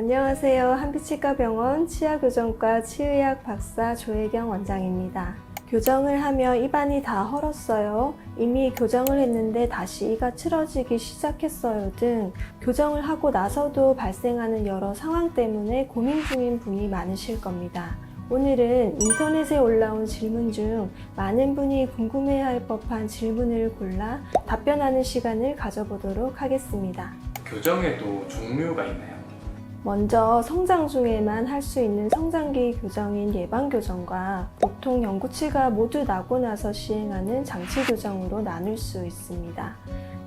안녕하세요. 한빛치과병원 치아교정과 치의학 박사 조혜경 원장입니다. 교정을 하며 입안이 다 헐었어요. 이미 교정을 했는데 다시 이가 틀어지기 시작했어요 등 교정을 하고 나서도 발생하는 여러 상황 때문에 고민 중인 분이 많으실 겁니다. 오늘은 인터넷에 올라온 질문 중 많은 분이 궁금해할 법한 질문을 골라 답변하는 시간을 가져보도록 하겠습니다. 교정에도 종류가 있나요? 먼저 성장 중에만 할 수 있는 성장기 교정인 예방교정과 보통 연구치가 모두 나고 나서 시행하는 장치교정으로 나눌 수 있습니다.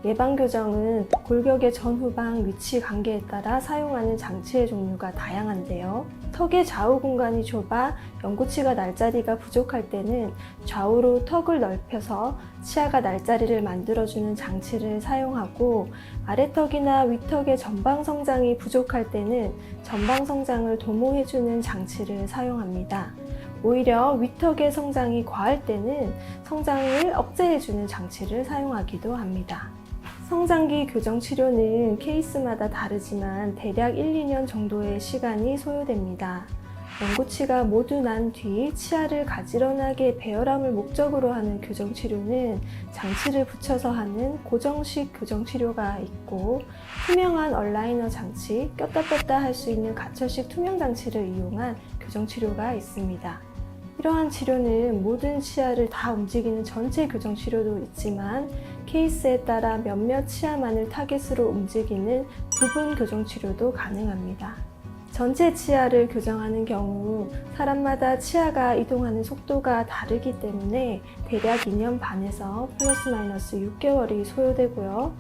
예방교정은 골격의 전후방 위치 관계에 따라 사용하는 장치의 종류가 다양한데요. 턱의 좌우 공간이 좁아 연구치가 날 자리가 부족할 때는 좌우로 턱을 넓혀서 치아가 날 자리를 만들어주는 장치를 사용하고, 아래턱이나 위턱의 전방 성장이 부족할 때는 전방 성장을 도모해주는 장치를 사용합니다. 오히려 위턱의 성장이 과할 때는 성장을 억제해주는 장치를 사용하기도 합니다. 성장기 교정 치료는 케이스마다 다르지만 대략 1-2년 정도의 시간이 소요됩니다. 연구치가 모두 난 뒤 치아를 가지런하게 배열함을 목적으로 하는 교정 치료는 장치를 붙여서 하는 고정식 교정 치료가 있고, 투명한 얼라이너 장치, 꼈다 뺐다 할 수 있는 가철식 투명 장치를 이용한 교정 치료가 있습니다. 이러한 치료는 모든 치아를 다 움직이는 전체 교정 치료도 있지만, 케이스에 따라 몇몇 치아만을 타겟으로 움직이는 부분 교정 치료도 가능합니다. 전체 치아를 교정하는 경우 사람마다 치아가 이동하는 속도가 다르기 때문에 대략 2년 반에서 플러스 마이너스 6개월이 소요되고요.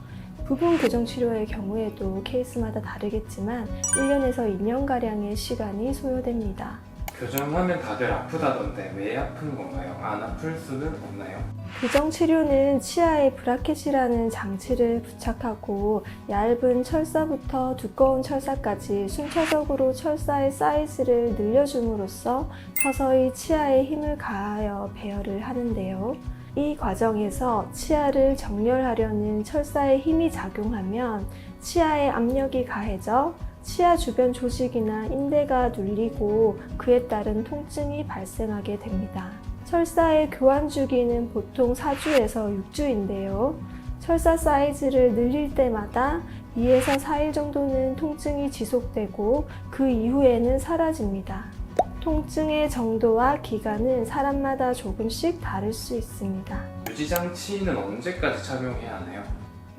부분 교정 치료의 경우에도 케이스마다 다르겠지만 1년에서 2년가량의 시간이 소요됩니다. 교정하면 다들 아프다던데 왜 아픈 건가요? 안 아플 수는 없나요? 교정 치료는 치아에 브라켓이라는 장치를 부착하고 얇은 철사부터 두꺼운 철사까지 순차적으로 철사의 사이즈를 늘려줌으로써 서서히 치아에 힘을 가하여 배열을 하는데요. 이 과정에서 치아를 정렬하려는 철사의 힘이 작용하면 치아에 압력이 가해져 치아 주변 조직이나 인대가 눌리고 그에 따른 통증이 발생하게 됩니다. 철사의 교환 주기는 보통 4주에서 6주인데요. 철사 사이즈를 늘릴 때마다 2에서 4일 정도는 통증이 지속되고 그 이후에는 사라집니다. 통증의 정도와 기간은 사람마다 조금씩 다를 수 있습니다. 유지장치는 언제까지 착용해야 하나요?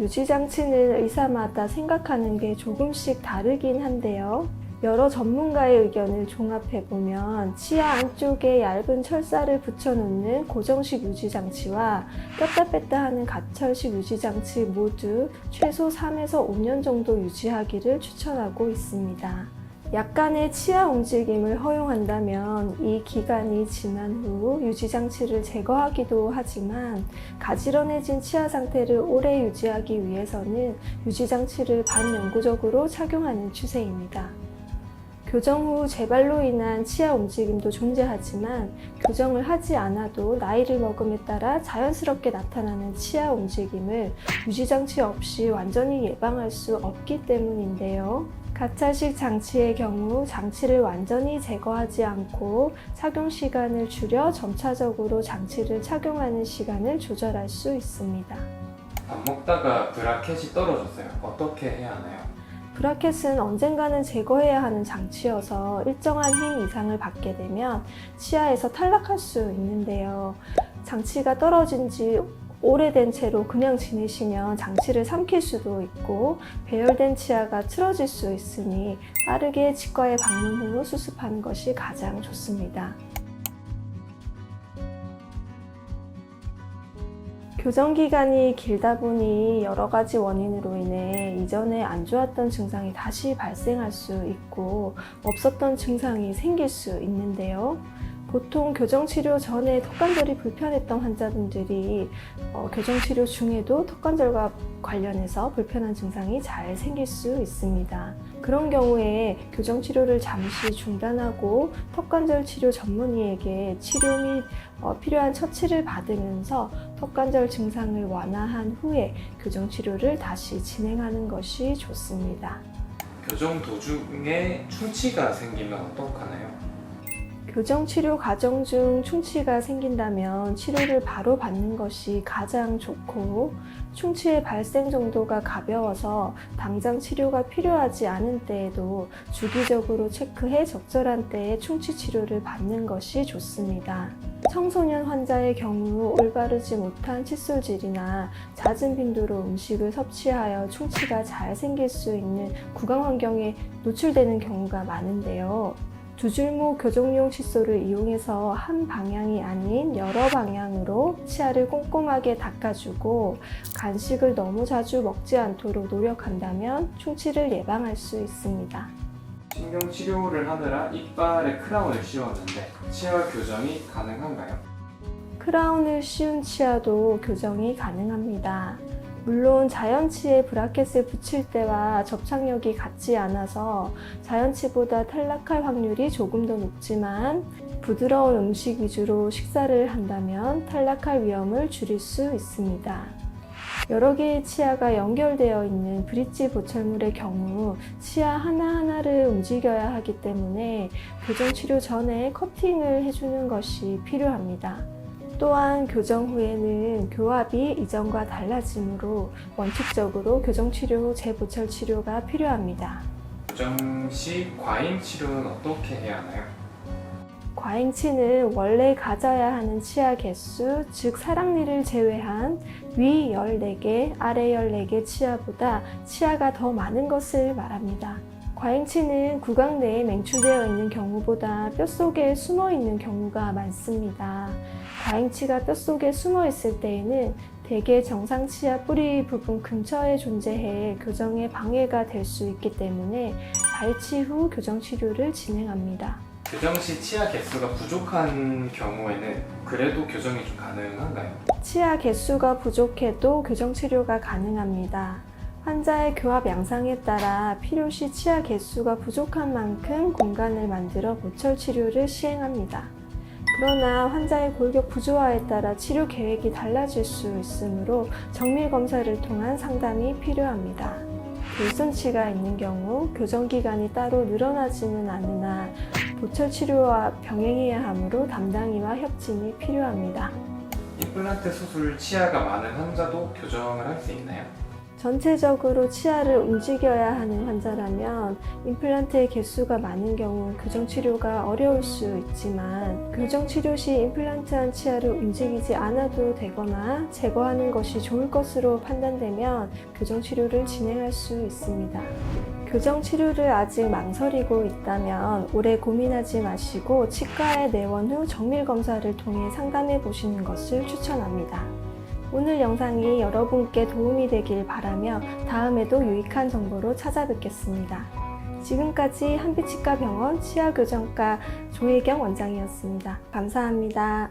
유지장치는 의사마다 생각하는 게 조금씩 다르긴 한데요. 여러 전문가의 의견을 종합해보면 치아 안쪽에 얇은 철사를 붙여놓는 고정식 유지장치와 꼈다 뺐다 하는 가철식 유지장치 모두 최소 3에서 5년 정도 유지하기를 추천하고 있습니다. 약간의 치아 움직임을 허용한다면 이 기간이 지난 후 유지장치를 제거하기도 하지만, 가지런해진 치아 상태를 오래 유지하기 위해서는 유지장치를 반영구적으로 착용하는 추세입니다. 교정 후 재발로 인한 치아 움직임도 존재하지만, 교정을 하지 않아도 나이를 먹음에 따라 자연스럽게 나타나는 치아 움직임을 유지장치 없이 완전히 예방할 수 없기 때문인데요. 가철식 장치의 경우 장치를 완전히 제거하지 않고 착용 시간을 줄여 점차적으로 장치를 착용하는 시간을 조절할 수 있습니다. 밥 먹다가 브라켓이 떨어졌어요. 어떻게 해야 하나요? 브라켓은 언젠가는 제거해야 하는 장치여서 일정한 힘 이상을 받게 되면 치아에서 탈락할 수 있는데요. 장치가 떨어진 지 오래된 채로 그냥 지내시면 장치를 삼킬 수도 있고 배열된 치아가 틀어질 수 있으니 빠르게 치과에 방문 후 수습하는 것이 가장 좋습니다. 교정 기간이 길다 보니 여러 가지 원인으로 인해 이전에 안 좋았던 증상이 다시 발생할 수 있고 없었던 증상이 생길 수 있는데요. 보통 교정치료 전에 턱관절이 불편했던 환자분들이 교정치료 중에도 턱관절과 관련해서 불편한 증상이 잘 생길 수 있습니다. 그런 경우에 교정치료를 잠시 중단하고 턱관절 치료 전문의에게 치료 및 필요한 처치를 받으면서 턱관절 증상을 완화한 후에 교정치료를 다시 진행하는 것이 좋습니다. 교정 도중에 충치가 생기면 어떡하나요? 교정 치료 과정 중 충치가 생긴다면 치료를 바로 받는 것이 가장 좋고, 충치의 발생 정도가 가벼워서 당장 치료가 필요하지 않은 때에도 주기적으로 체크해 적절한 때에 충치 치료를 받는 것이 좋습니다. 청소년 환자의 경우 올바르지 못한 칫솔질이나 잦은 빈도로 음식을 섭취하여 충치가 잘 생길 수 있는 구강 환경에 노출되는 경우가 많은데요. 두 줄목 교정용 칫솔을 이용해서 한 방향이 아닌 여러 방향으로 치아를 꼼꼼하게 닦아주고, 간식을 너무 자주 먹지 않도록 노력한다면 충치를 예방할 수 있습니다. 신경 치료를 하느라 이빨에 크라운을 씌웠는데 치아 교정이 가능한가요? 크라운을 씌운 치아도 교정이 가능합니다. 물론 자연치에 브라켓을 붙일 때와 접착력이 같지 않아서 자연치보다 탈락할 확률이 조금 더 높지만, 부드러운 음식 위주로 식사를 한다면 탈락할 위험을 줄일 수 있습니다. 여러 개의 치아가 연결되어 있는 브릿지 보철물의 경우 치아 하나하나를 움직여야 하기 때문에 교정 치료 전에 커팅을 해주는 것이 필요합니다. 또한 교정 후에는 교합이 이전과 달라지므로 원칙적으로 교정 치료 후 재보철 치료가 필요합니다. 교정 시 과잉 치료는 어떻게 해야 하나요? 과잉치는 원래 가져야 하는 치아 개수, 즉 사랑니를 제외한 위 14개, 아래 14개 치아보다 치아가 더 많은 것을 말합니다. 과잉치는 구강 내에 맹출되어 있는 경우보다 뼛속에 숨어 있는 경우가 많습니다. 과잉치가 뼛속에 숨어 있을 때에는 대개 정상치아 뿌리 부분 근처에 존재해 교정에 방해가 될 수 있기 때문에 발치 후 교정 치료를 진행합니다. 교정 시 치아 개수가 부족한 경우에는 그래도 교정이 좀 가능한가요? 치아 개수가 부족해도 교정 치료가 가능합니다. 환자의 교합 양상에 따라 필요시 치아 개수가 부족한 만큼 공간을 만들어 보철 치료를 시행합니다. 그러나 환자의 골격 구조화에 따라 치료 계획이 달라질 수 있으므로 정밀 검사를 통한 상담이 필요합니다. 돌손치가 있는 경우 교정 기간이 따로 늘어나지는 않으나 보철 치료와 병행해야 하므로 담당의와 협진이 필요합니다. 임플란트 수술 치아가 많은 환자도 교정을 할 수 있나요? 전체적으로 치아를 움직여야 하는 환자라면 임플란트의 개수가 많은 경우 교정 치료가 어려울 수 있지만, 교정 치료 시 임플란트한 치아를 움직이지 않아도 되거나 제거하는 것이 좋을 것으로 판단되면 교정 치료를 진행할 수 있습니다. 교정 치료를 아직 망설이고 있다면 오래 고민하지 마시고 치과에 내원 후 정밀 검사를 통해 상담해 보시는 것을 추천합니다. 오늘 영상이 여러분께 도움이 되길 바라며 다음에도 유익한 정보로 찾아뵙겠습니다. 지금까지 한빛치과병원 치아교정과 조혜경 원장이었습니다. 감사합니다.